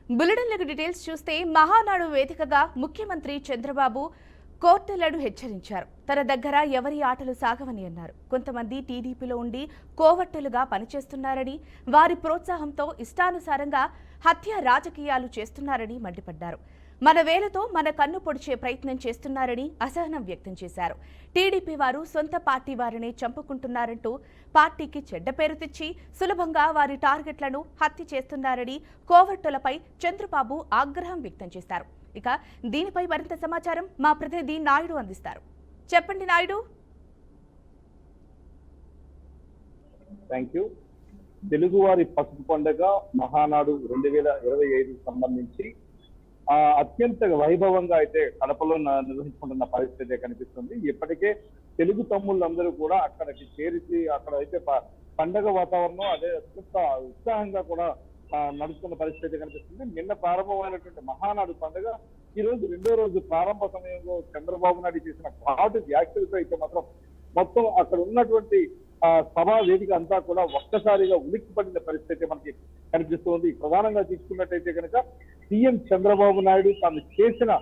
బులెటిన్లకు details చూస్తే మహానాడు వేదికగా ముఖ్యమంత్రి చంద్రబాబు కోర్టులను హెచ్చరించారు. తన దగ్గర ఎవరి ఆటలు సాగవని అన్నారు. కొంతమంది టీడీపీలో ఉండి కోవర్టులుగా పనిచేస్తున్నారని, వారి ప్రోత్సాహంతో ఇష్టానుసారంగా హత్య రాజకీయాలు చేస్తున్నారని మండిపడ్డారు. మన వేలతో మన కన్ను పొడిచే ప్రయత్నం చేస్తున్నారని అసహనం వ్యక్తం చేశారు. టీడీపీ వారు సొంత పార్టీ వారిని చంపుకుంటున్నారంటూ పార్టీకి చెడ్డ పేరు తెచ్చి సులభంగా వారి టార్గెట్లను హత్య చేస్తున్నారని కోవర్టులపై చంద్రబాబు ఆగ్రహం వ్యక్తం చేశారు. ఇక దీనిపై మరింత సమాచారం మా ప్రతినిధి నాయుడు అందిస్తారు. చెప్పండి నాయుడు. తెలుగువారి పసుపు పండుగ మహానాడు 2025 సంబంధించి అత్యంత వైభవంగా అయితే కడపలో నిర్వహించుకుంటున్న పరిస్థితి కనిపిస్తుంది. ఇప్పటికే తెలుగు తమ్ముళ్ళందరూ కూడా అక్కడికి చేరిచి అక్కడ అయితే పండగ వాతావరణం అదే అత్యంత ఉత్సాహంగా కూడా నడుస్తున్న పరిస్థితి కనిపిస్తుంది. నిన్న ప్రారంభమైనటువంటి మహానాడు పండుగ ఈ రోజు రెండో రోజు ప్రారంభ సమయంలో చంద్రబాబు నాయుడు చేసిన ఘాటు వ్యాఖ్యలతో అయితే మాత్రం మొత్తం అక్కడ ఉన్నటువంటి సభా వేదిక అంతా కూడా ఒక్కసారిగా ఉలిక్కిపడిన పరిస్థితి మనకి కనిపిస్తుంది. ప్రధానంగా తీసుకున్నట్టయితే కనుక సీఎం చంద్రబాబు నాయుడు తాను చేసిన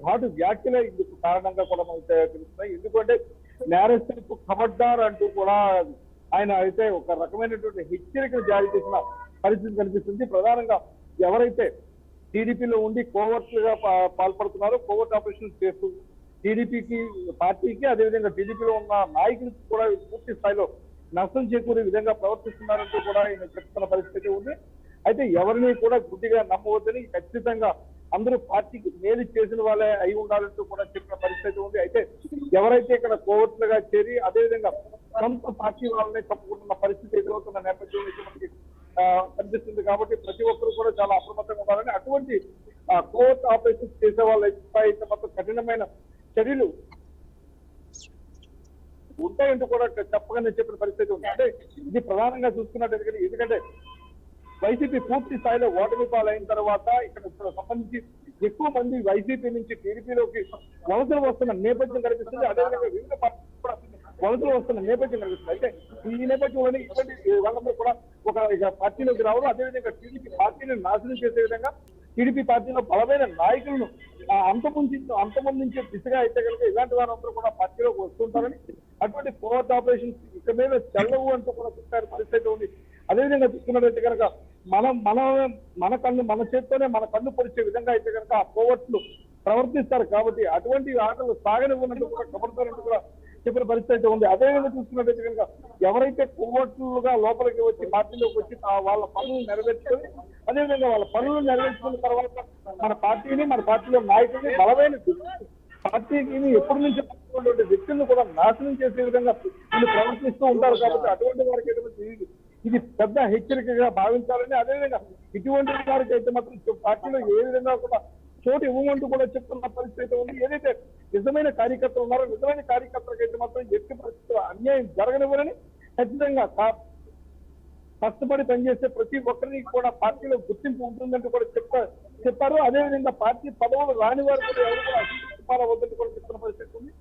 ఘాటు వ్యాఖ్యలే ఇందుకు కారణంగా కూడా మనకు తెలుస్తున్నాయి. ఎందుకంటే నేరస్తులకు ఖబర్దార్ అంటూ కూడా ఆయన అయితే ఒక రకమైనటువంటి హెచ్చరికలు జారీ చేసిన పరిస్థితి కనిపిస్తుంది. ప్రధానంగా ఎవరైతే టీడీపీలో ఉండి కోవర్ట్లుగా పాల్పడుతున్నారో, కోవర్ట్ ఆపరేషన్ చేస్తూ టీడీపీకి పార్టీకి అదేవిధంగా టీడీపీలో ఉన్న నాయకులకు కూడా పూర్తి స్థాయిలో నష్టం చేకూరే విధంగా ప్రవర్తిస్తున్నారంటూ కూడా ఆయన చెప్తున్న పరిస్థితి ఉంది. అయితే ఎవరిని కూడా గుడ్డిగా నమ్మవద్దని, ఖచ్చితంగా అందరూ పార్టీకి మేలు చేసిన వాళ్ళే అయి ఉండాలంటూ కూడా చెప్పిన పరిస్థితి ఉంది. అయితే ఎవరైతే ఇక్కడ కోవర్ట్లుగా చేరి అదేవిధంగా సొంత పార్టీ వాళ్ళని తప్పుకుంటున్న పరిస్థితి ఎదురవుతున్న నేపథ్యంలో మనకి కనిపిస్తుంది. కాబట్టి ప్రతి ఒక్కరు కూడా చాలా అప్రమత్తంగా ఉండాలని, అటువంటి కోవర్ట్ ఆపరేషన్స్ చేసే వాళ్ళపై మొత్తం కఠినమైన చర్యలు ఉంటాయంటూ కూడా చెప్పగానే చెప్పిన పరిస్థితి ఉంది. అంటే ఇది ప్రధానంగా చూసుకున్నట్టు, ఎందుకంటే వైసీపీ పూర్తి స్థాయిలో ఓటమి పాలైన తర్వాత ఇక్కడ సంబంధించి ఎక్కువ మంది వైసీపీ నుంచి టీడీపీలోకి వలసలు వస్తున్న నేపథ్యం కనిపిస్తుంది. అదేవిధంగా వివిధ పార్టీలు కూడా వలసలు వస్తున్న నేపథ్యం కనిపిస్తుంది. అయితే ఈ నేపథ్యంలోనే ఇటువంటి వాళ్ళందరూ కూడా ఒక పార్టీలోకి రావడం, అదేవిధంగా టీడీపీ పార్టీని నాశనం చేసే విధంగా టీడీపీ పార్టీలో బలమైన నాయకులను అంతమొందించే దిశగా అయితే కనుక ఇలాంటి వారందరూ కూడా పార్టీలోకి వస్తుంటారని, అటువంటి కోవర్ట్ ఆపరేషన్స్ ఇక మీద చెల్లవు అంటూ కూడా చెప్పారు పరిస్థితి ఉంది. అదేవిధంగా చూసుకున్నట్లయితే కనుక మన చేత్తోనే మన కన్ను పొడిచే విధంగా అయితే కనుక ఆ కోవర్ట్లు ప్రవర్తిస్తారు. కాబట్టి అటువంటి ఆటలు సాగనివ్వనంటూ కూడా కబడతారంటూ కూడా చెప్పిన పరిస్థితి ఉంది. అదేవిధంగా చూసుకున్నట్లయితే కనుక ఎవరైతే కోవర్ట్లుగా లోపలికి వచ్చి పార్టీలోకి వచ్చి వాళ్ళ పనులు నెరవేర్చుకొని, అదేవిధంగా వాళ్ళ పనులు నెరవేర్చుకున్న తర్వాత మన పార్టీలో నాయకుల్ని బలమైన పార్టీకి ఎప్పటి నుంచి వ్యక్తులను కూడా నాశనం చేసే విధంగా వీళ్ళు ప్రవర్తిస్తూ ఉంటారు. కాబట్టి అటువంటి వారికి ఇది పెద్ద హెచ్చరికగా భావించాలని, అదేవిధంగా ఇటువంటి వారికి అయితే మాత్రం పార్టీలో ఏ విధంగా కూడా చోటు ఇవ్వమంటూ కూడా చెప్తున్న పరిస్థితి ఉంది. ఏదైతే నిజమైన కార్యకర్తలు ఉన్నారో నిజమైన కార్యకర్తలకైతే మాత్రం ఎట్టి పరిస్థితుల్లో అన్యాయం జరగనివ్వరని, ఖచ్చితంగా కష్టపడి పనిచేసే ప్రతి ఒక్కరికి కూడా పార్టీలో గుర్తింపు ఉంటుందంటూ కూడా చెప్పారు. అదేవిధంగా పార్టీ పదవులు రాని వారు కూడా ఎవరు కూడా అసలు కూడా చెప్తున్న పరిస్థితి ఉంది.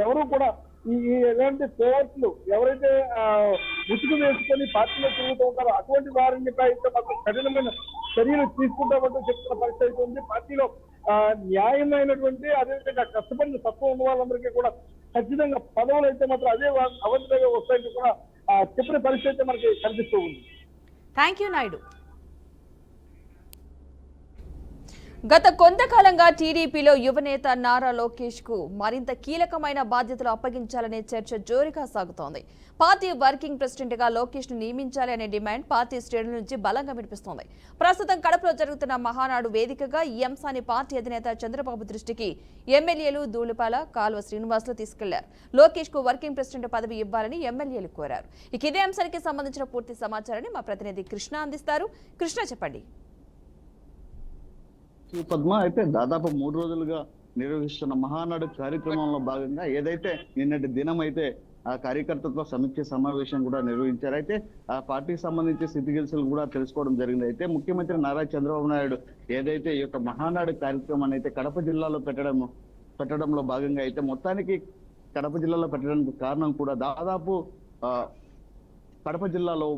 ఎవరు కూడా ఈ ఎలాంటి కోవర్ట్లు ఎవరైతే ముసుగు వేసుకొని పార్టీలో తిరుగుతూ ఉంటారో అటువంటి వారిని అయితే మాత్రం కఠినమైన చర్యలు తీసుకుంటామంటూ చెప్తున్న పరిస్థితి ఉంది. పార్టీలో న్యాయమైనటువంటి అదేవిధంగా కష్టపడిన తత్వం ఉన్న వాళ్ళందరికీ కూడా ఖచ్చితంగా పదవులు అయితే మాత్రం అదే అవధిగా వస్తాయంటూ కూడా చెప్పిన పరిస్థితి మనకి కనిపిస్తూ ఉంది. Thank you Naidu. గత కొంతకాలంగా టీడీపీలో యువనేత నారా లోకేష్ కు మరింత కీలకమైన బాధ్యతలు అప్పగించాలనే చర్చ జోరుగా సాగుతోంది. పార్టీ వర్కింగ్ ప్రెసిడెంట్ గా లోకేష్ ను నియమించాలి అనే డిమాండ్ పార్టీ శ్రేణుల నుంచి బలంగా వినిపిస్తోంది. ప్రస్తుతం కడపలో జరుగుతున్న మహానాడు వేదికగా ఈ అంశాన్ని పార్టీ అధినేత చంద్రబాబు దృష్టికి ఎమ్మెల్యేలు ధూళిపాల, కాల్వ శ్రీనివాసులు తీసుకెళ్లారు. లోకేష్ కు వర్కింగ్ ప్రెసిడెంట్ పదవి ఇవ్వాలని ఎమ్మెల్యేలు కోరారు. ఇక ఇదే అంశానికి సంబంధించిన పూర్తి సమాచారాన్ని మా ప్రతినిధి కృష్ణ అందిస్తారు. కృష్ణ, చెప్పండి. పద్మ, అయితే దాదాపు 3 రోజులుగా నిర్వహిస్తున్న మహానాడు కార్యక్రమంలో భాగంగా ఏదైతే నిన్నటి దినం అయితే ఆ కార్యకర్తలతో సమీక్ష సమావేశం కూడా నిర్వహించారు. అయితే ఆ పార్టీకి సంబంధించి స్థితిగతులు కూడా తెలుసుకోవడం జరిగింది. అయితే ముఖ్యమంత్రి నారా చంద్రబాబు నాయుడు ఏదైతే ఈ యొక్క మహానాడు కార్యక్రమాన్ని అయితే కడప జిల్లాలో పెట్టడంలో భాగంగా అయితే మొత్తానికి కడప జిల్లాలో పెట్టడానికి కారణం కూడా దాదాపు కడప జిల్లాలో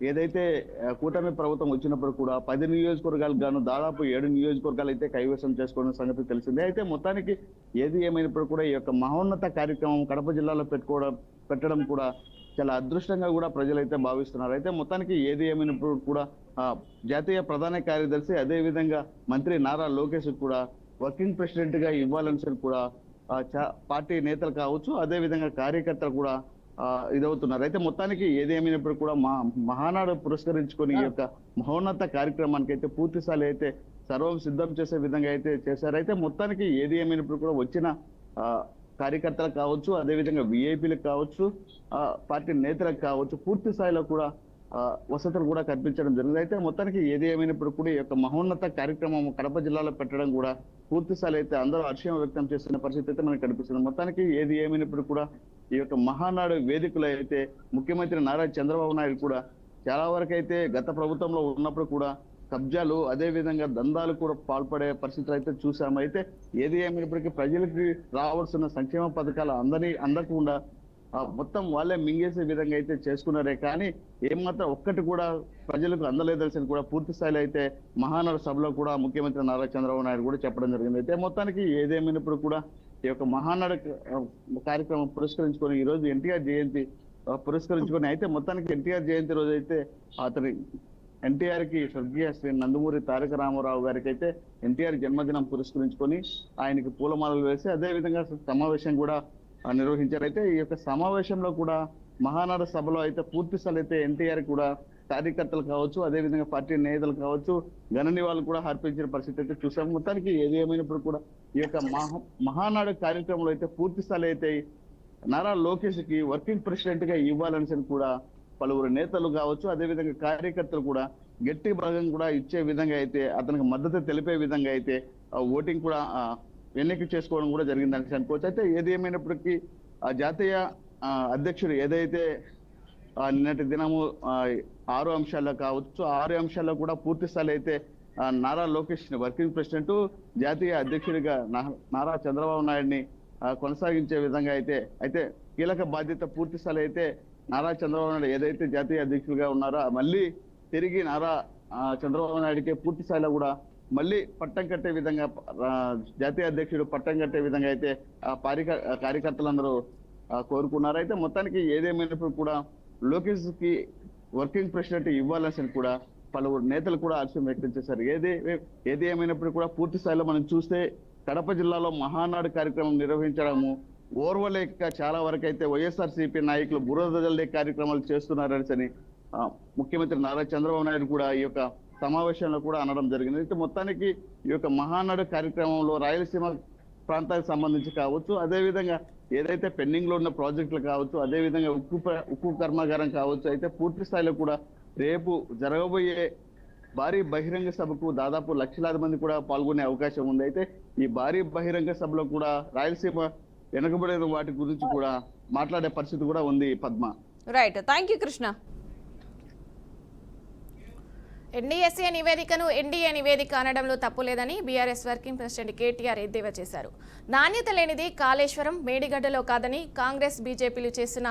ఏదైతే కూటమి ప్రభుత్వం వచ్చినప్పుడు కూడా 10 నియోజకవర్గాలకు గాను దాదాపు 7 నియోజకవర్గాలు అయితే కైవసం చేసుకున్న సంగతి తెలిసిందే. అయితే మొత్తానికి ఏది ఏమైనప్పుడు కూడా ఈ యొక్క మహోన్నత కార్యక్రమం కడప జిల్లాలో పెట్టడం కూడా చాలా అదృష్టంగా కూడా ప్రజలైతే భావిస్తున్నారు. అయితే మొత్తానికి ఏది ఏమైనప్పుడు కూడా జాతీయ ప్రధాన కార్యదర్శి అదే విధంగా మంత్రి నారా లోకేష్ కూడా వర్కింగ్ ప్రెసిడెంట్ గా ఇవ్వాలని కూడా పార్టీ నేతలు కావచ్చు, అదే విధంగా కార్యకర్తలు కూడా ఇదవుతున్నారు. అయితే మొత్తానికి ఏదేమైనప్పుడు కూడా మహానాడు పురస్కరించుకొని ఈ యొక్క మహోన్నత కార్యక్రమానికి అయితే పూర్తిస్థాయి అయితే సర్వం సిద్ధం చేసే విధంగా అయితే చేశారు. అయితే మొత్తానికి ఏది ఏమైనప్పుడు కూడా వచ్చిన కార్యకర్తలకు కావచ్చు, అదే విధంగా విఐపీలకు కావచ్చు, పార్టీ నేతలకు కావచ్చు, పూర్తి స్థాయిలో కూడా వసతులు కూడా కల్పించడం జరిగింది. అయితే మొత్తానికి ఏది ఏమైనప్పుడు కూడా ఈ యొక్క మహోన్నత కార్యక్రమం కడప జిల్లాలో పెట్టడం కూడా పూర్తి స్థాయిలో అయితే అందరూ హర్షం వ్యక్తం చేస్తున్న పరిస్థితి అయితే మనకు కనిపిస్తుంది. మొత్తానికి ఏది ఏమైనప్పుడు కూడా ఈ యొక్క మహానాడు వేదికలో అయితే ముఖ్యమంత్రి నారా చంద్రబాబు నాయుడు కూడా చాలా వరకు అయితే గత ప్రభుత్వంలో ఉన్నప్పుడు కూడా కబ్జాలు అదే విధంగా దందాలు కూడా పాల్పడే పరిస్థితులు అయితే చూసాము. అయితే ఏది ఏమైనప్పటికీ ప్రజలకి రావాల్సిన సంక్షేమ పథకాలు అందకుండా మొత్తం వాళ్ళే మింగేసే విధంగా అయితే చేసుకున్నారే కానీ ఏమాత్రం ఒక్కటి కూడా ప్రజలకు అందలేదలసిన కూడా పూర్తి స్థాయిలో అయితే మహానాడు సభలో కూడా ముఖ్యమంత్రి నారా చంద్రబాబు నాయుడు కూడా చెప్పడం జరిగింది. అయితే మొత్తానికి ఏదేమైనప్పుడు కూడా ఈ యొక్క మహానాడు కార్యక్రమం పురస్కరించుకొని ఈ రోజు ఎన్టీఆర్ జయంతి పురస్కరించుకొని అయితే మొత్తానికి ఎన్టీఆర్ జయంతి రోజు అయితే అతని ఎన్టీఆర్ కి స్వర్గీయ శ్రీ నందమూరి తారక రామారావు గారికి అయితే ఎన్టీఆర్ జన్మదినం పురస్కరించుకొని ఆయనకి పూలమాలలు వేసి అదే విధంగా సమావేశం కూడా నిర్వహించారు. అయితే ఈ యొక్క సమావేశంలో కూడా మహానాడు సభలో అయితే పూర్తి స్థాయి అయితే ఎన్టీఆర్ కూడా కార్యకర్తలు కావచ్చు, అదే విధంగా పార్టీ నేతలు కావచ్చు ఘన నివాళులు కూడా అర్పించిన పరిస్థితి అయితే చూసాము. మొత్తానికి ఏది ఏమైనప్పుడు కూడా ఈ యొక్క మహానాడు కార్యక్రమంలో అయితే పూర్తి స్థాయి అయితే నారా లోకేష్ కి వర్కింగ్ ప్రెసిడెంట్ గా ఇవ్వాలని కూడా పలువురు నేతలు కావచ్చు, అదే విధంగా కార్యకర్తలు కూడా గట్టి భాగం కూడా ఇచ్చే విధంగా అయితే అతనికి మద్దతు తెలిపే విధంగా అయితే ఓటింగ్ కూడా ఎన్నిక చేసుకోవడం కూడా జరిగిందని అనుకోవచ్చు. అయితే ఏది ఏమైనప్పటికీ ఆ జాతీయ అధ్యక్షుడు ఏదైతే నిన్నటి దినము 6 అంశాల్లో కావచ్చు, 6 అంశాల్లో కూడా పూర్తి స్థాయి అయితే నారా లోకేష్ వర్కింగ్ ప్రెసిడెంట్ జాతీయ అధ్యక్షుడిగా నారా చంద్రబాబు నాయుడిని కొనసాగించే విధంగా అయితే కీలక బాధ్యత పూర్తి స్థాయి అయితే నారా చంద్రబాబు నాయుడు ఏదైతే జాతీయ అధ్యక్షుడిగా ఉన్నారో మళ్ళీ తిరిగి నారా చంద్రబాబు నాయుడికి పూర్తి స్థాయిలో కూడా మళ్ళీ పట్టం కట్టే విధంగా జాతీయ అధ్యక్షుడు పట్టం కట్టే విధంగా అయితే కార్యకర్తలందరూ కోరుకున్నారు. అయితే మొత్తానికి ఏదేమైనప్పుడు కూడా లోకేష్ కి వర్కింగ్ ప్రెసిడెంట్ ఇవ్వాలని కూడా పలువురు నేతలు కూడా హర్షం వ్యక్తం చేశారు. ఏది ఏమైనప్పుడు కూడా పూర్తి స్థాయిలో మనం చూస్తే కడప జిల్లాలో మహానాడు కార్యక్రమం నిర్వహించడము ఓర్వలేక చాలా వరకు అయితే వైఎస్ఆర్సీపీ నాయకులు బురద జల్లే కార్యక్రమాలు చేస్తున్నారని ముఖ్యమంత్రి నారా చంద్రబాబు నాయుడు కూడా ఈ యొక్క సమావేశంలో కూడా అనడం జరిగింది. అయితే మొత్తానికి ఈ యొక్క మహానాడు కార్యక్రమంలో రాయలసీమ ప్రాంతానికి సంబంధించి కావచ్చు, అదేవిధంగా ఏదైతే పెండింగ్ లో ఉన్న ప్రాజెక్టులు కావచ్చు, అదేవిధంగా ఉక్కు కర్మాగారం కావచ్చు, అయితే పూర్తి స్థాయిలో కూడా రేపు జరగబోయే భారీ బహిరంగ సభకు దాదాపు లక్షలాది మంది కూడా పాల్గొనే అవకాశం ఉంది. అయితే ఈ భారీ బహిరంగ సభలో కూడా రాయలసీమ వెనుకబడిన వాటి గురించి కూడా మాట్లాడే పరిస్థితి కూడా ఉంది. Padma. Right, thank you Krishna. NDSA నివేదికను ఎన్డీఏ నివేదిక అనడంలో తప్పు లేదని బీఆర్ఎస్ వర్కింగ్ ప్రెసిడెంట్ కేటీఆర్ ఎద్దేవా చేశారు. నాణ్యత లేనిది కాళేశ్వరం, మేడిగడ్డలో కాదని కాంగ్రెస్ బీజేపీలు చేసిన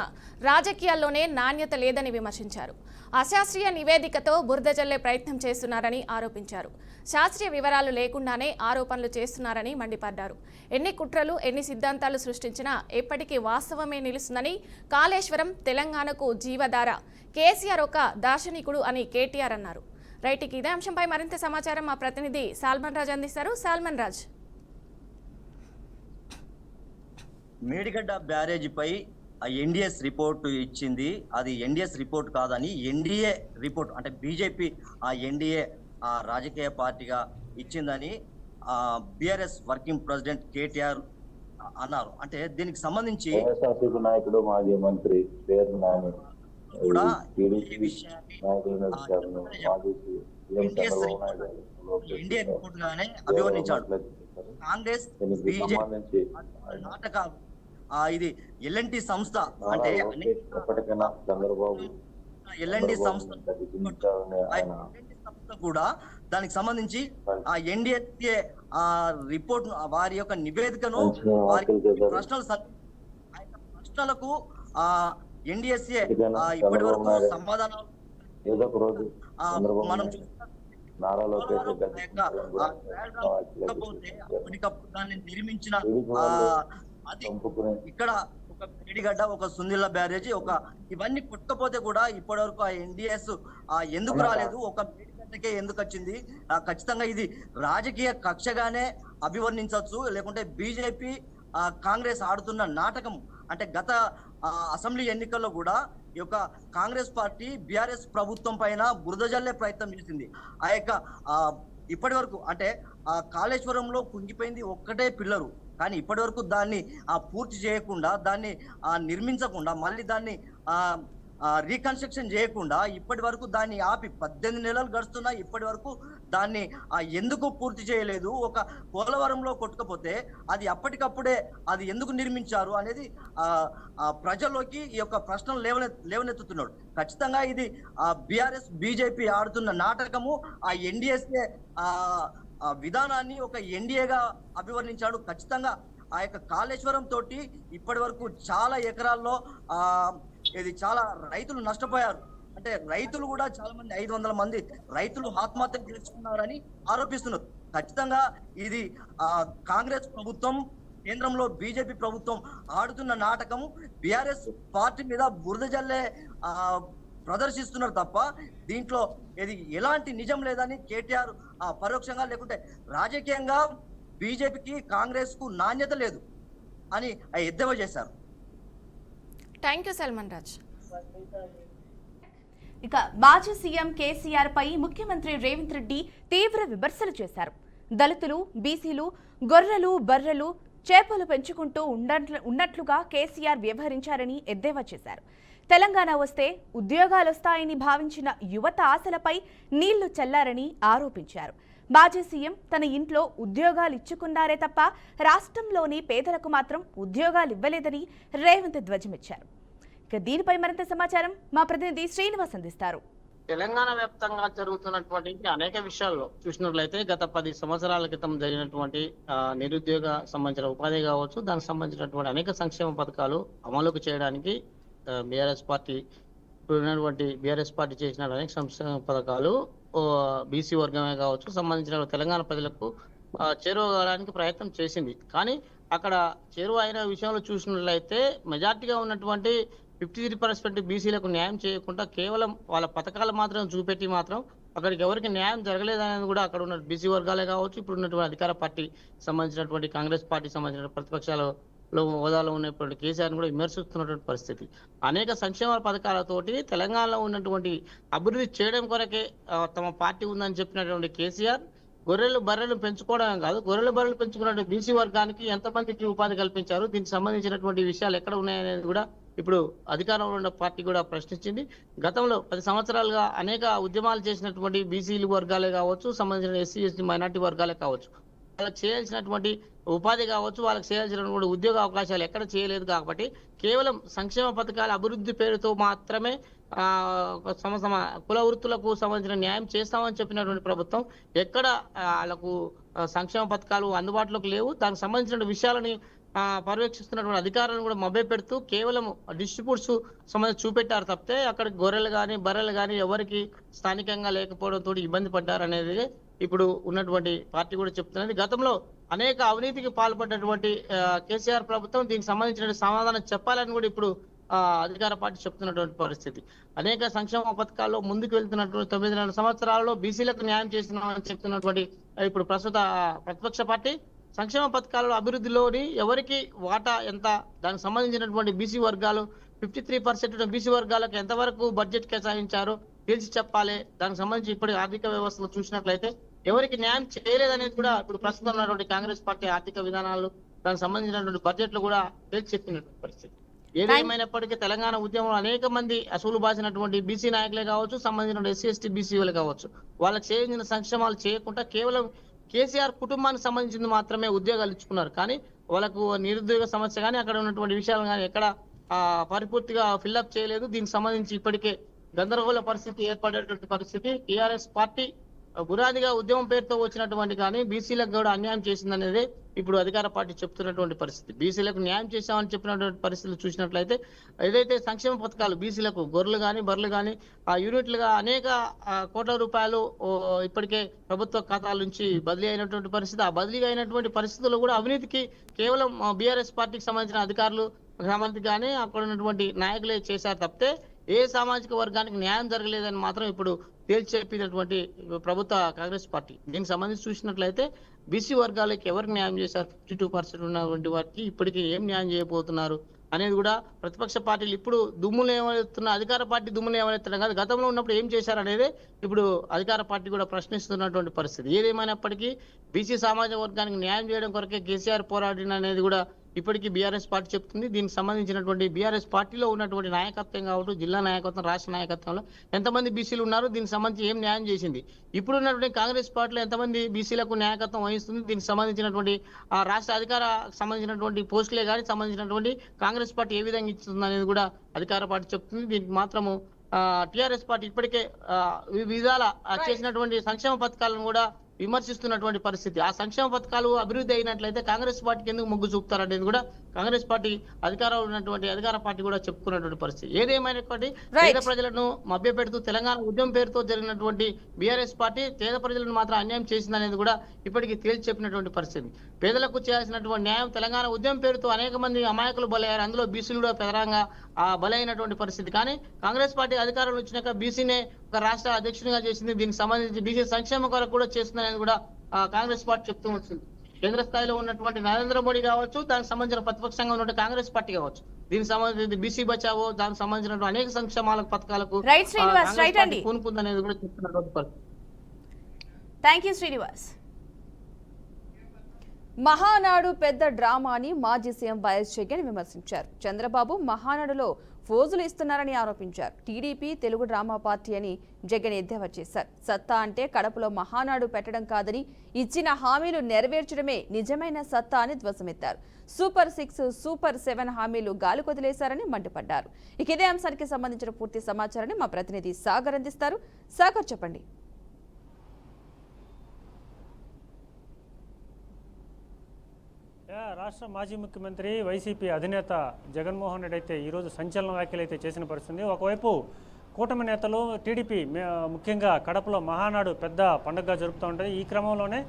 రాజకీయాల్లోనే నాణ్యత లేదని విమర్శించారు. అశాస్త్రీయ నివేదికతో బురద జల్లే ప్రయత్నం చేస్తున్నారని ఆరోపించారు. శాస్త్రీయ వివరాలు లేకుండానే ఆరోపణలు చేస్తున్నారని మండిపడ్డారు. ఎన్ని కుట్రలు, ఎన్ని సిద్ధాంతాలు సృష్టించినా ఎప్పటికీ వాస్తవమే నిలుస్తుందని, కాళేశ్వరం తెలంగాణకు జీవధార, కేసీఆర్ ఒక దార్శనికుడు అని కేటీఆర్ అన్నారు. రైట్, ఇదే అంశంపై మరింత సమాచారం మా ప్రతినిధి సాల్మన్ రాజ్ అందిస్తారు. సాల్మన్ రాజ్. మేడిగడ్డ బ్యారేజీపై ఎన్డీఎస్ రిపోర్ట్ ఇచ్చింది. అది ఎన్డీఎస్ రిపోర్ట్ కాదని ఎన్డీఏ రిపోర్ట్, అంటే బీజేపీ ఎన్డీఏ రాజకీయ పార్టీగా ఇచ్చిందని బీఆర్ఎస్ వర్కింగ్ ప్రెసిడెంట్ కేటీఆర్ అన్నారు. అంటే దీనికి సంబంధించి నాయకుడు మాజీ మంత్రి కూడా ఎన్డీఏ రిపోర్ట్ గానే అభివర్ణించాడు. కాంగ్రెస్ బీజేపీ నాటకాలు ఇది ఎల్ఎన్టీ సంస్థ, అంటే చంద్రబాబు ఎల్ఎన్టీ సంస్థ కూడా దానికి సంబంధించి ఆ ఎన్డీఏ రిపోర్ట్ వారి యొక్క నివేదికను ప్రశ్నలకు ఎన్డీఎస్ఏ ఇప్పటి వరకు సమాధానాలు ఏదో ఒక రోజు చంద్రబాబు మనం నాయుడు, నారా లోకేష్ అప్పటికప్పుడు దాన్ని నిర్మించిన అది చంపుకునే ఇక్కడ ఒక మేడిగడ్డ, ఒక సుందిల్ల బ్యారేజీ, ఇవన్నీ కొట్టకపోతే కూడా ఇప్పటి వరకు ఆ ఎన్డీఎస్ ఎందుకు రాలేదు, ఒక మేడిగడ్డకే ఎందుకు వచ్చింది? ఖచ్చితంగా ఇది రాజకీయ కక్షగానే అభివర్ణించవచ్చు, లేకుంటే బీజేపీ కాంగ్రెస్ ఆడుతున్న నాటకం. అంటే గత అసెంబ్లీ ఎన్నికల్లో కూడా ఈ యొక్క కాంగ్రెస్ పార్టీ బీఆర్ఎస్ ప్రభుత్వం పైన బురద జల్లే ప్రయత్నం చేసింది. ఆ యొక్క ఇప్పటి వరకు అంటే కాళేశ్వరంలో కుంగిపోయింది ఒక్కటే పిల్లరు, కానీ ఇప్పటి వరకు దాన్ని పూర్తి చేయకుండా, దాన్ని నిర్మించకుండా, మళ్ళీ దాన్ని రీకన్స్ట్రక్షన్ చేయకుండా ఇప్పటి వరకు దాన్ని ఆపి 18 నెలలు గడుస్తున్నా ఇప్పటి వరకు దాన్ని ఎందుకు పూర్తి చేయలేదు? ఒక పోలవరంలో కొట్టుకపోతే అది అప్పటికప్పుడే అది ఎందుకు నిర్మించారు అనేది ప్రజల్లోకి ఈ యొక్క ప్రశ్నలు లేవనెత్తుతున్నాడు. ఖచ్చితంగా ఇది బీఆర్ఎస్ బీజేపీ ఆడుతున్న నాటకము. ఆ ఎన్డీఎస్ఏ విధానాన్ని ఒక ఎన్డీఏగా అభివర్ణించాడు. ఖచ్చితంగా ఆ యొక్క కాళేశ్వరం తోటి ఇప్పటి వరకు చాలా ఎకరాల్లో ఇది చాలా రైతులు నష్టపోయారు. అంటే రైతులు కూడా చాలా మంది 500 మంది రైతులు ఆత్మహత్య చేసుకున్నారని ఆరోపిస్తున్నారు. ఖచ్చితంగా ఇది కాంగ్రెస్ ప్రభుత్వం, కేంద్రంలో బీజేపీ ప్రభుత్వం ఆడుతున్న నాటకం. బీఆర్ఎస్ పార్టీ మీద బురద జల్లే ప్రదర్శిస్తున్నారు తప్ప దీంట్లో ఇది ఎలాంటి నిజం లేదని కేటీఆర్ పరోక్షంగా లేకుంటే రాజకీయంగా బీజేపీకి కాంగ్రెస్ కు నాణ్యత లేదు అని ఎద్దేవా చేశారు. Thank you Salman Raj. ఇక మాజీ సీఎం కేసీఆర్ పై ముఖ్యమంత్రి రేవంత్ రెడ్డి తీవ్ర విమర్శలు చేశారు. దళితులు, బీసీలు, గొర్రెలు, బర్రెలు, చేపలు పెంచుకుంటూ ఉన్నట్లుగా కేసీఆర్ వ్యవహరించారని ఎద్దేవా చేశారు. తెలంగాణ వస్తే ఉద్యోగాలొస్తాయని భావించిన యువత ఆశలపై నీళ్లు చల్లారని ఆరోపించారు. మాజీ సీఎం తన ఇంట్లో ఉద్యోగాలు ఇచ్చుకున్నారే తప్ప రాష్ట్రంలోని పేదలకు మాత్రం ఉద్యోగాలు ఇవ్వలేదని రేవంత్ ధ్వజమిచ్చారు. ఇక దీనిపై మరింత సమాచారం మా ప్రతినిధి శ్రీనివాస్ అందిస్తారు. తెలంగాణ వ్యాప్తంగా జరుగుతున్నటువంటి అనేక విషయాల్లో చూసినట్లయితే గత 10 సంవత్సరాల క్రితం జరిగినటువంటి నిరుద్యోగ సంబంధించిన ఉపాధి కావచ్చు, దానికి సంబంధించినటువంటి అనేక సంక్షేమ పథకాలు అమలుకు చేయడానికి బీఆర్ఎస్ పార్టీ ఇప్పుడున్నటువంటి బీఆర్ఎస్ పార్టీ చేసిన అనేక సంక్షేమ పథకాలు బీసీ వర్గమే కావచ్చు సంబంధించిన తెలంగాణ ప్రజలకు చేరువ కావడానికి ప్రయత్నం చేసింది. కానీ అక్కడ చేరువ అయిన విషయంలో చూసినట్లయితే మెజార్టీగా ఉన్నటువంటి 53% బీసీలకు న్యాయం చేయకుండా కేవలం వాళ్ళ పథకాలు మాత్రం చూపెట్టి మాత్రం అక్కడికి ఎవరికి న్యాయం జరగలేదనేది కూడా అక్కడ ఉన్న బీసీ వర్గాలే కావచ్చు, ఇప్పుడు ఉన్నటువంటి అధికార పార్టీ సంబంధించినటువంటి కాంగ్రెస్ పార్టీ సంబంధించిన ప్రతిపక్షాలలో హోదాలో ఉన్నటువంటి కేసీఆర్ కూడా విమర్శిస్తున్నటువంటి పరిస్థితి. అనేక సంక్షేమ పథకాలతోటి తెలంగాణలో ఉన్నటువంటి అభివృద్ధి చేయడం కొరకే తమ పార్టీ ఉందని చెప్పినటువంటి కేసీఆర్ గొర్రెలు బర్రెలు పెంచుకోవడం కాదు, గొర్రెలు బర్రెలు పెంచుకున్న బీసీ వర్గానికి ఎంతమందికి ఉపాధి కల్పించారు, దీనికి సంబంధించినటువంటి విషయాలు ఎక్కడ ఉన్నాయనేది కూడా ఇప్పుడు అధికారంలో ఉన్న పార్టీ కూడా ప్రశ్నించింది. గతంలో 10 సంవత్సరాలుగా అనేక ఉద్యమాలు చేసినటువంటి బీసీలు వర్గాలే కావచ్చు, సంబంధించిన ఎస్సీ ఎస్టీ మైనార్టీ వర్గాలే కావచ్చు, వాళ్ళకి చేయాల్సినటువంటి ఉపాధి కావచ్చు, వాళ్ళకి చేయాల్సినటువంటి ఉద్యోగ అవకాశాలు ఎక్కడ చేయలేదు. కాబట్టి కేవలం సంక్షేమ పథకాల అభివృద్ధి పేరుతో మాత్రమే కుల వృత్తులకు సంబంధించిన న్యాయం చేస్తామని చెప్పినటువంటి ప్రభుత్వం ఎక్కడ వాళ్ళకు సంక్షేమ పథకాలు అందుబాటులోకి లేవు. దానికి సంబంధించిన విషయాలని పర్యవేక్షిస్తున్నటువంటి అధికారులను కూడా మభ్య పెడుతూ కేవలం డిస్ట్రిబ్యూట్స్ సంబంధించి చూపెట్టారు తప్పితే అక్కడ గొర్రెలు కానీ బర్రెలు కానీ ఎవరికి స్థానికంగా లేకపోవడంతో ఇబ్బంది పడ్డారు అనేది ఇప్పుడు ఉన్నటువంటి పార్టీ కూడా చెప్తున్నది. గతంలో అనేక అవినీతికి పాల్పడినటువంటి కేసీఆర్ ప్రభుత్వం దీనికి సంబంధించిన సమాధానం చెప్పాలని కూడా ఇప్పుడు అధికార పార్టీ చెప్తున్నటువంటి పరిస్థితి. అనేక సంక్షేమ పథకాల్లో ముందుకు వెళ్తున్నటువంటి 9 సంవత్సరాలలో బీసీలకు న్యాయం చేస్తున్నామని చెప్తున్నటువంటి ఇప్పుడు ప్రస్తుత ప్రతిపక్ష పార్టీ సంక్షేమ పథకాల అభివృద్ధిలోని ఎవరికి వాటా ఎంత, దానికి సంబంధించినటువంటి బీసీ వర్గాలు 53% బీసీ వర్గాలకు ఎంతవరకు బడ్జెట్ కేటాయించారు తెలిసి చెప్పాలి. దానికి సంబంధించి ఇప్పటి ఆర్థిక వ్యవస్థలో చూసినట్లయితే ఎవరికి న్యాయం చేయలేదనేది కూడా ఇప్పుడు ప్రస్తుతం ఉన్నటువంటి కాంగ్రెస్ పార్టీ ఆర్థిక విధానాలు దానికి సంబంధించినటువంటి బడ్జెట్లు కూడా తేల్చి చెప్పినటువంటి పరిస్థితి. ఏదేమైనప్పటికీ తెలంగాణ ఉద్యమంలో అనేక మంది అసూలు బాసినటువంటి బీసీ నాయకులే కావచ్చు, సంబంధించిన ఎస్సీ ఎస్టీ బీసీలు కావచ్చు, వాళ్ళకి చేయించిన సంక్షేమాలు చేయకుండా కేవలం కేసీఆర్ కుటుంబానికి సంబంధించింది మాత్రమే ఉద్యోగాలు ఇచ్చుకున్నారు. కానీ వాళ్ళకు నిరుద్యోగ సమస్య కానీ అక్కడ ఉన్నటువంటి విషయాలు కానీ ఎక్కడ పరిపూర్తిగా ఫిల్అప్ చేయలేదు. దీనికి సంబంధించి ఇప్పటికే గందరగోళ పరిస్థితి ఏర్పడేటువంటి పరిస్థితి. టీఆర్ఎస్ పార్టీ పునాదిగా ఉద్యమం పేరుతో వచ్చినటువంటి కానీ బీసీలకు కూడా అన్యాయం చేసిందనేది ఇప్పుడు అధికార పార్టీ చెప్తున్నటువంటి పరిస్థితి. బీసీలకు న్యాయం చేశామని చెప్పినటువంటి పరిస్థితులు చూసినట్లయితే ఏదైతే సంక్షేమ పథకాలు బీసీలకు గొర్రెలు కానీ బర్రెలు కానీ ఆ యూనిట్లుగా అనేక కోట్ల రూపాయలు ఇప్పటికే ప్రభుత్వ ఖాతాల నుంచి బదిలీ అయినటువంటి పరిస్థితి. ఆ బదిలీ అయినటువంటి పరిస్థితుల్లో కూడా అవినీతికి కేవలం బీఆర్ఎస్ పార్టీకి సంబంధించిన అధికారులు సంబంధించి కానీ అక్కడ ఉన్నటువంటి నాయకులే చేశారు తప్పితే ఏ సామాజిక వర్గానికి న్యాయం జరగలేదని మాత్రం ఇప్పుడు తేల్చి చెప్పినటువంటి ప్రభుత్వ కాంగ్రెస్ పార్టీ. దీనికి సంబంధించి చూసినట్లయితే బీసీ వర్గాలకి ఎవరికి న్యాయం చేశారు? 52% ఉన్నటువంటి వారికి ఇప్పటికీ ఏం న్యాయం చేయబోతున్నారు అనేది కూడా ప్రతిపక్ష పార్టీలు ఇప్పుడు దుమ్ములు ఏమవుతున్న అధికార పార్టీ దుమ్ములు ఏమవుతున్నాం కాదు, గతంలో ఉన్నప్పుడు ఏం చేశారు అనేది ఇప్పుడు అధికార పార్టీ కూడా ప్రశ్నిస్తున్నటువంటి పరిస్థితి. ఏదేమైనప్పటికీ బీసీ సామాజిక వర్గానికి న్యాయం చేయడం కొరకే కేసీఆర్ పోరాడిన అనేది కూడా ఇప్పటికీ బీఆర్ఎస్ పార్టీ చెప్తుంది. దీనికి సంబంధించినటువంటి బీఆర్ఎస్ పార్టీలో ఉన్నటువంటి నాయకత్వం కావచ్చు, జిల్లా నాయకత్వం, రాష్ట్ర నాయకత్వంలో ఎంతమంది బీసీలు ఉన్నారు, దీనికి సంబంధించి ఏం న్యాయం చేసింది, ఇప్పుడు ఉన్నటువంటి కాంగ్రెస్ పార్టీలో ఎంతమంది బీసీలకు నాయకత్వం వహిస్తుంది, దీనికి సంబంధించినటువంటి ఆ రాష్ట్ర అధికార సంబంధించినటువంటి పోస్టులే కానీ సంబంధించినటువంటి కాంగ్రెస్ పార్టీ ఏ విధంగా ఇస్తుంది అనేది కూడా అధికార పార్టీ చెప్తుంది. దీనికి మాత్రము టిఆర్ఎస్ పార్టీ ఇప్పటికే విధాల చేసినటువంటి సంక్షేమ పథకాలను కూడా విమర్శిస్తున్నటువంటి పరిస్థితి. ఆ సంక్షేమ పథకాలు అభివృద్ధి అయినట్లయితే కాంగ్రెస్ పార్టీకి ఎందుకు మొగ్గు చూపుతారనేది కూడా కాంగ్రెస్ పార్టీ అధికారంలో ఉన్నటువంటి అధికార పార్టీ కూడా చెప్పుకున్నటువంటి పరిస్థితి. ఏదేమైనప్పటికీ పేద ప్రజలను మభ్యపెడుతూ తెలంగాణ ఉద్యమం పేరుతో జరిగినటువంటి బీఆర్ఎస్ పార్టీ పేద ప్రజలను మాత్రం అన్యాయం చేసిందనేది కూడా ఇప్పటికీ తేల్చి చెప్పినటువంటి పరిస్థితి. పేదలకు చేయాల్సినటువంటి న్యాయం తెలంగాణ ఉద్యమం పేరుతో అనేక మంది అమాయకులు బలయ్యారు, అందులో బీసీలు కూడా ప్రధానంగా బలైనటువంటి పరిస్థితి. కానీ కాంగ్రెస్ పార్టీ అధికారంలో వచ్చినాక బీసీనే ఒక రాష్ట్ర అధ్యక్షునిగా చేసింది. దీనికి సంబంధించి బీసీ సంక్షేమ కొరకు కూడా చేస్తుందనేది కూడా కాంగ్రెస్ పార్టీ చెప్తూ వచ్చింది. కేంద్ర స్థాయిలో ఉన్నటువంటి నరేంద్ర మోడీ కావచ్చు, దానికి సంబంధించిన ప్రతిపక్షంగా ఉన్న కాంగ్రెస్ పార్టీ కావచ్చు, దీనికి సంబంధించి బీసీ బచావో దానికి సంబంధించిన అనేక సంక్షేమాల పథకాలకు పూనుకుందనేది కూడా చెప్తున్నటువంటి పరిస్థితి. Thank you Srinivas. మహానాడు పెద్ద డ్రామా అని మాజీ సీఎం వైఎస్ జగన్ విమర్శించారు. చంద్రబాబు మహానాడులో ఫోజులు ఇస్తున్నారని ఆరోపించారు. టీడీపీ తెలుగు డ్రామా పార్టీ అని జగన్ ఎద్దేవా చేశారు. సత్తా అంటే కడపలో మహానాడు పెట్టడం కాదని, ఇచ్చిన హామీలు నెరవేర్చడమే నిజమైన సత్తా అని ధ్వసమెత్తారు. సూపర్ 6, సూపర్ 7 హామీలు గాలి కొదిలేశారని మండిపడ్డారు. ఇక ఇదే అంశానికి సంబంధించిన పూర్తి సమాచారాన్ని మా ప్రతినిధి సాగర్ అందిస్తారు. సాగర్, చెప్పండి. రాష్ట్ర మాజీ ముఖ్యమంత్రి వైసీపీ అధినేత జగన్మోహన్ రెడ్డి అయితే ఈరోజు సంచలన వ్యాఖ్యలు అయితే చేసిన పరిస్థితి. ఒకవైపు కూటమి నేతలు టీడీపీ ముఖ్యంగా కడపలో మహానాడు పెద్ద పండుగగా జరుపుతూ ఉంటుంది. ఈ క్రమంలోనే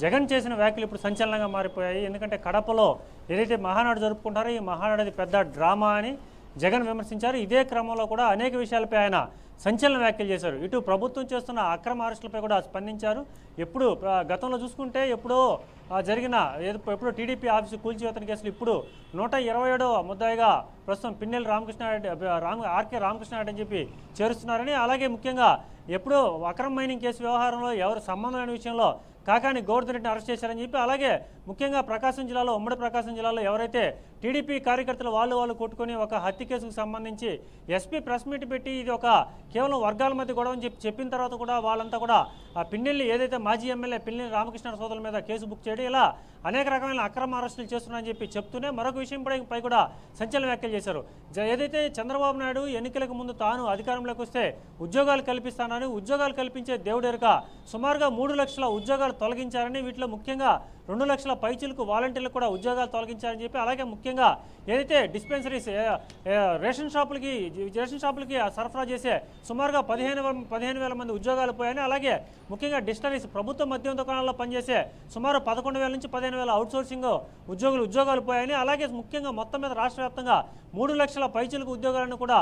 జగన్ చేసిన వ్యాఖ్యలు ఇప్పుడు సంచలనంగా మారిపోయాయి. ఎందుకంటే కడపలో ఏదైతే మహానాడు జరుపుకుంటారో ఈ మహానాడు పెద్ద డ్రామా అని జగన్ విమర్శించారు. ఇదే క్రమంలో కూడా అనేక విషయాలపై ఆయన సంచలన వ్యాఖ్యలు చేశారు. ఇటు ప్రభుత్వం చేస్తున్న అక్రమ అరెస్టులపై కూడా స్పందించారు. ఎప్పుడు గతంలో చూసుకుంటే ఎప్పుడో జరిగిన ఎప్పుడో టీడీపీ ఆఫీసు కూల్చివేతన కేసులు ఇప్పుడు 127వ ముద్దాయిగా ప్రస్తుతం పిన్నెల్లి రామకృష్ణారెడ్డి ఆర్కే రామకృష్ణారెడ్డి అని చెప్పి చేరుస్తున్నారని, అలాగే ముఖ్యంగా ఎప్పుడో అక్రమ మైనింగ్ కేసు వ్యవహారంలో ఎవరు సంబంధం లేని విషయంలో కాకాని గోవర్ధన్ రెడ్డిని అరెస్ట్ చేశారని చెప్పి, అలాగే ముఖ్యంగా ప్రకాశం జిల్లాలో ఉమ్మడి ప్రకాశం జిల్లాలో ఎవరైతే టీడీపీ కార్యకర్తలు వాళ్ళు కొట్టుకొని ఒక హత్య కేసుకు సంబంధించి ఎస్పీ ప్రెస్ మీట్ పెట్టి ఇది ఒక కేవలం వర్గాల మధ్య గొడవ అని చెప్పిన తర్వాత కూడా వాళ్ళంతా కూడా ఆ పిన్నెల్లి ఏదైతే మాజీ ఎమ్మెల్యే పిన్నెల్లి రామకృష్ణ సోదరుల మీద కేసు బుక్ చేయడం, ఇలా అనేక రకమైన అక్రమ అరెస్టులు చేస్తున్నారని చెప్పి చెప్తూనే మరొక విషయం పై కూడా సంచలన వ్యాఖ్యలు చేశారు. ఏదైతే చంద్రబాబు నాయుడు ఎన్నికలకు ముందు తాను అధికారంలోకి వస్తే ఉద్యోగాలు కల్పిస్తానని, ఉద్యోగాలు కల్పించే దేవుడెరుక సుమారుగా 3 లక్షల ఉద్యోగాలు తొలగించారని, వీటిలో ముఖ్యంగా 2 లక్షల పైచిలకు వాలంటీర్లకు కూడా ఉద్యోగాలు తొలగించారని చెప్పి, అలాగే ముఖ్యంగా ఏదైతే డిస్పెన్సరీస్ రేషన్ షాపులకి సరఫరా చేసే సుమారుగా 15,000 మంది ఉద్యోగాలు పోయాయని, అలాగే ముఖ్యంగా డిస్టరీస్ ప్రభుత్వ మద్యం దుకాణాల్లో పనిచేసే సుమారు 11,000 నుంచి 15,000 అవుట్సోర్సింగ్ ఉద్యోగాలు పోయాయని, అలాగే ముఖ్యంగా మొత్తం మీద రాష్ట్ర వ్యాప్తంగా 3 లక్షల పైచిలకు ఉద్యోగాలను కూడా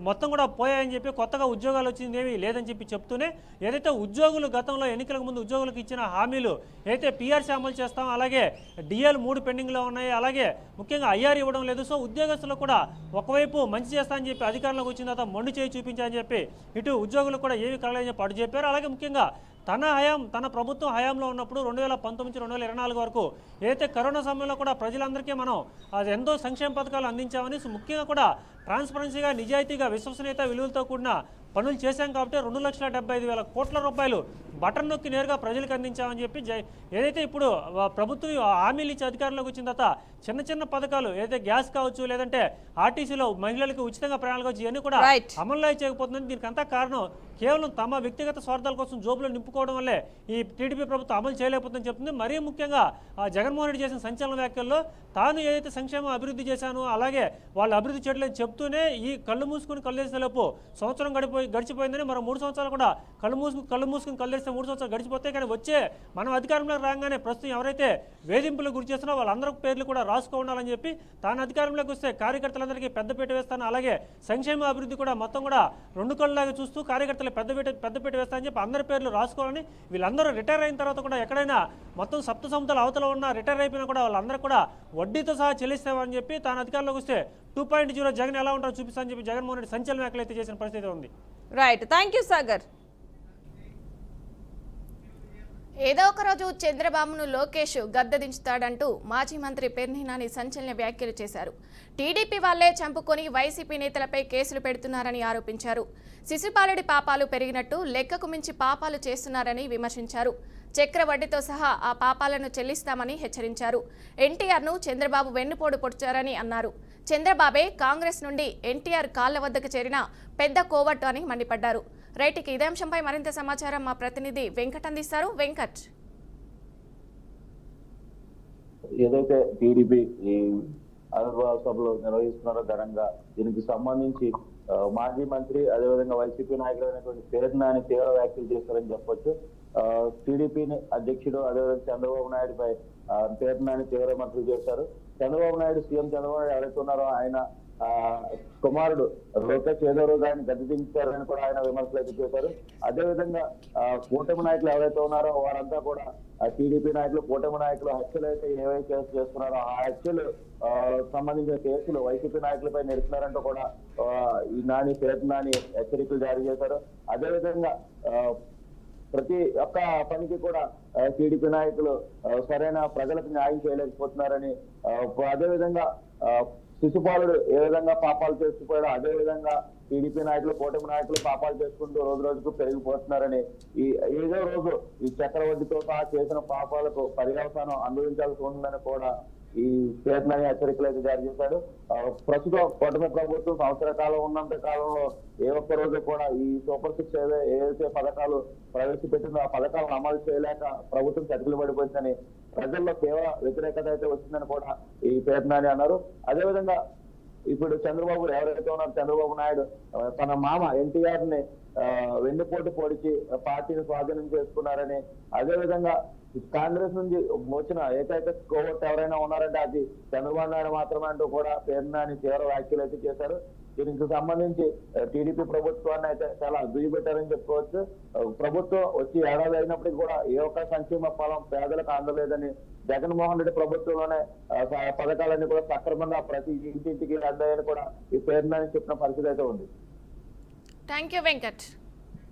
మొత్తం కూడా పోయాయని చెప్పి, కొత్తగా ఉద్యోగాలు వచ్చింది ఏమీ లేదని చెప్పి చెప్తూనే ఏదైతే ఉద్యోగులు గతంలో ఎన్నికలకు ముందు ఉద్యోగులకు ఇచ్చిన హామీలు ఏదైతే పీఆర్సీ అమలు చేస్తాం, అలాగే డిఎల్ 3 పెండింగ్లో ఉన్నాయి, అలాగే ముఖ్యంగా ఐఆర్ ఇవ్వడం లేదు. సో ఉద్యోగస్తులకు కూడా ఒకవైపు మంచి చేస్తానని చెప్పి అధికారంలోకి వచ్చిన తర్వాత మొండి చేయి చూపించాలని చెప్పి ఇటు ఉద్యోగులకు కూడా ఏమి కలగలేని చెప్పి అటు చెప్పారు. అలాగే ముఖ్యంగా తన ప్రభుత్వం హయాంలో ఉన్నప్పుడు 2019 నుంచి 2024 వరకు ఏదైతే కరోనా సమయంలో కూడా ప్రజలందరికీ మనం అది ఎంతో సంక్షేమ పథకాలు అందించామని, ముఖ్యంగా కూడా ట్రాన్స్పరెన్సీగా, నిజాయితీగా, విశ్వసనీయత విలువలతో కూడిన పనులు చేశాం కాబట్టి 2,75,000 కోట్ల రూపాయలు బటన్ నొక్కి నేరుగా ప్రజలకు అందించామని చెప్పి ఏదైతే ఇప్పుడు ప్రభుత్వం హామీలు ఇచ్చి అధికారంలోకి వచ్చిన తర్వాత చిన్న చిన్న పథకాలు ఏదైతే గ్యాస్ కావచ్చు, లేదంటే ఆర్టీసీలో మహిళలకు ఉచితంగా ప్రయాణాలు కావచ్చు, ఇవన్నీ కూడా అమల్లో చేయకపోతుంది. దీనికి అంతా కారణం కేవలం తమ వ్యక్తిగత స్వార్థాల కోసం జోబులో నింపుకోవడం వల్లే ఈ టీడీపీ ప్రభుత్వం అమలు చేయలేకపోతుందని చెప్తుంది. మరీ ముఖ్యంగా జగన్మోహన్ రెడ్డి చేసిన సంచలన వ్యాఖ్యల్లో తాను ఏదైతే సంక్షేమం అభివృద్ధి చేశానో అలాగే వాళ్ళు అభివృద్ధి చేయట్లేదు చెప్తూనే ఈ కళ్ళు మూసుకుని కళ్ళేసేలోపు సంవత్సరం గడిచిపోయిందని మరో 3 సంవత్సరాలు కూడా కళ్ళు మూసుకుని కళ్ళేస్తే 3 సంవత్సరాలు గడిచిపోతాయి. కానీ వచ్చే మనం అధికారంలోకి రాగానే ప్రస్తుతం ఎవరైతే వేధింపులకు గురి చేస్తున్నారో వాళ్ళందరి పేర్లు కూడా రాసుకోవాలని చెప్పి తాను అధికారంలోకి వస్తే కార్యకర్తలందరికీ పెద్దపీట వేస్తాను, అలాగే సంక్షేమ అభివృద్ధి కూడా మొత్తం కూడా 2 కళ్ళలాగా చూస్తూ కార్యకర్తలు పెద్దపీట వేస్తానని చెప్పి అందరి పేర్లు రాసుకోవాలని, వీళ్ళందరూ రిటైర్ అయిన తర్వాత కూడా ఎక్కడైనా మొత్తం సప్త సముద్రాల అవతల ఉన్న రిటైర్ అయిపోయినా కూడా వాళ్ళందరూ కూడా వడ్డీతో సహా చెల్లిస్తామని చెప్పి తాను అధికారంలోకి వస్తే 2.0 జగన్ ఎలా ఉంటారో చూపిస్తానని చెప్పి జగన్మోహన్ రెడ్డి సంచలన వ్యాఖ్యలు అయితే చేసిన పరిస్థితి ఉంది. Right, thank you Sagar. ఏదో ఒక రోజు చంద్రబాబును లోకేష్ గద్దెదించుతాడంటూ మాజీ మంత్రి పేర్ని నాని సంచలన వ్యాఖ్యలు చేశారు. టీడీపీ వాళ్లే చంపుకొని వైసీపీ నేతలపై కేసులు పెడుతున్నారని ఆరోపించారు. శిశుపాలుడి పాపాలు పెరిగినట్టు లెక్కకు మించి పాపాలు చేస్తున్నారని విమర్శించారు. చక్రవడ్డీతో సహా ఆ పాపాలను చెల్లిస్తామని హెచ్చరించారు. ఎన్టీఆర్ను చంద్రబాబు వెన్నుపోటు పొడిచారని అన్నారు. చంద్రబాబే కాంగ్రెస్ నుండి ఎన్టీఆర్ కాళ్ల వద్దకు చేరిన పెద్ద కోవట్టు అని మండిపడ్డారు. రైట్కి ఇదే అంశంపై మరింత సమాచారం మా ప్రతినిధి వెంకట్ అందిస్తారు. వెంకట్, ఏదైతే టీడీపీ ఈ ఆవిర్భావ సభలు నిర్వహిస్తున్నారో ఘనంగా దీనికి సంబంధించి మాజీ మంత్రి అదేవిధంగా వైసీపీ నాయకులైనటువంటి పేరు నాని తీవ్ర వ్యాఖ్యలు చేస్తారని చెప్పొచ్చు. టీడీపీ అధ్యక్షుడు అదేవిధంగా చంద్రబాబు నాయుడుపై పేరు నాని తీవ్ర విమర్శలు చేశారు. చంద్రబాబు నాయుడు సీఎం చంద్రబాబు నాయుడు ఎవరైతే ఉన్నారో ఆయన కుమారుడు లోకేష్ ఏదో రోజు ఆయన గద్దెదించారని కూడా ఆయన విమర్శలు అయితే చేశారు. అదేవిధంగా కూటమి నాయకులు ఎవరైతే ఉన్నారో వారంతా కూడా టీడీపీ నాయకులు, కూటమి నాయకులు హత్యలు అయితే ఏవైతే కేసులు చేస్తున్నారో ఆ హత్యలు సంబంధించిన కేసులు వైసీపీ నాయకులపై నెడుతున్నారంటూ కూడా ఈ నాని పేరు నాని హెచ్చరికలు జారీ చేశారు. అదేవిధంగా ప్రతి ఒక్క పనికి కూడా టీడీపీ నాయకులు సరైన ప్రజలకు న్యాయం చేయలేకపోతున్నారని, అదేవిధంగా శిశుపాలుడు ఏ విధంగా పాపాలు చేసుకుపోయాడో అదే విధంగా టీడీపీ నాయకులు, కూటమి నాయకులు పాపాలు చేసుకుంటూ రోజు రోజుకు పెరిగిపోతున్నారని, ఏదో రోజు ఈ చక్రవడ్డీతో సహా చేసిన పాపాలకు పర్యవసానం అనుభవించాల్సి ఉందని కూడా ఈ పేర్నని హెచ్చరికలు అయితే జారీ చేశాడు. ప్రస్తుతం కూటమి ప్రభుత్వం సంవత్సర కాలం ఉన్నంత కాలంలో ఏ ఒక్క రోజు కూడా ఈ సూపర్ 6 ఏదైతే పథకాలు ప్రవేశపెట్టిందో ఆ పథకాలను అమలు చేయలేక ప్రభుత్వం చతికిలు పడిపోయిందని, ప్రజల్లో తీవ్ర వ్యతిరేకత అయితే వచ్చిందని కూడా ఈ పేర్నని అన్నారు. అదేవిధంగా ఇప్పుడు చంద్రబాబు ఎవరైతే ఉన్నారో చంద్రబాబు నాయుడు తన మామ ఎన్టీఆర్ ని వెన్నుపోటు పొడిచి పార్టీని స్వాధీనం చేసుకున్నారని, అదేవిధంగా కాంగ్రెస్ నుంచి వచ్చిన ఏకైక కోవట్ ఎవరైనా ఉన్నారంటే అది చంద్రబాబు నాయుడు మాత్రమే అంటూ కూడా పేర్నాని తీవ్ర వ్యాఖ్యలు అయితే చేశారు. దీనికి సంబంధించి టీడీపీ ప్రభుత్వాన్ని అయితే చాలా దుయ్యబెట్టారని చెప్పుకోవచ్చు. ప్రభుత్వం వచ్చి ఏడాది అయినప్పటికీ కూడా ఏ ఒక్క సంక్షేమ ఫలం పేదలకు అందలేదని, జగన్మోహన్ రెడ్డి ప్రభుత్వంలోనే పథకాలన్నీ కూడా సక్రమంగా ప్రతి ఇంటింటికి అందాయని కూడా ఈ పేర్నాని చెప్పిన పరిస్థితి అయితే ఉంది. Thank you Venkat.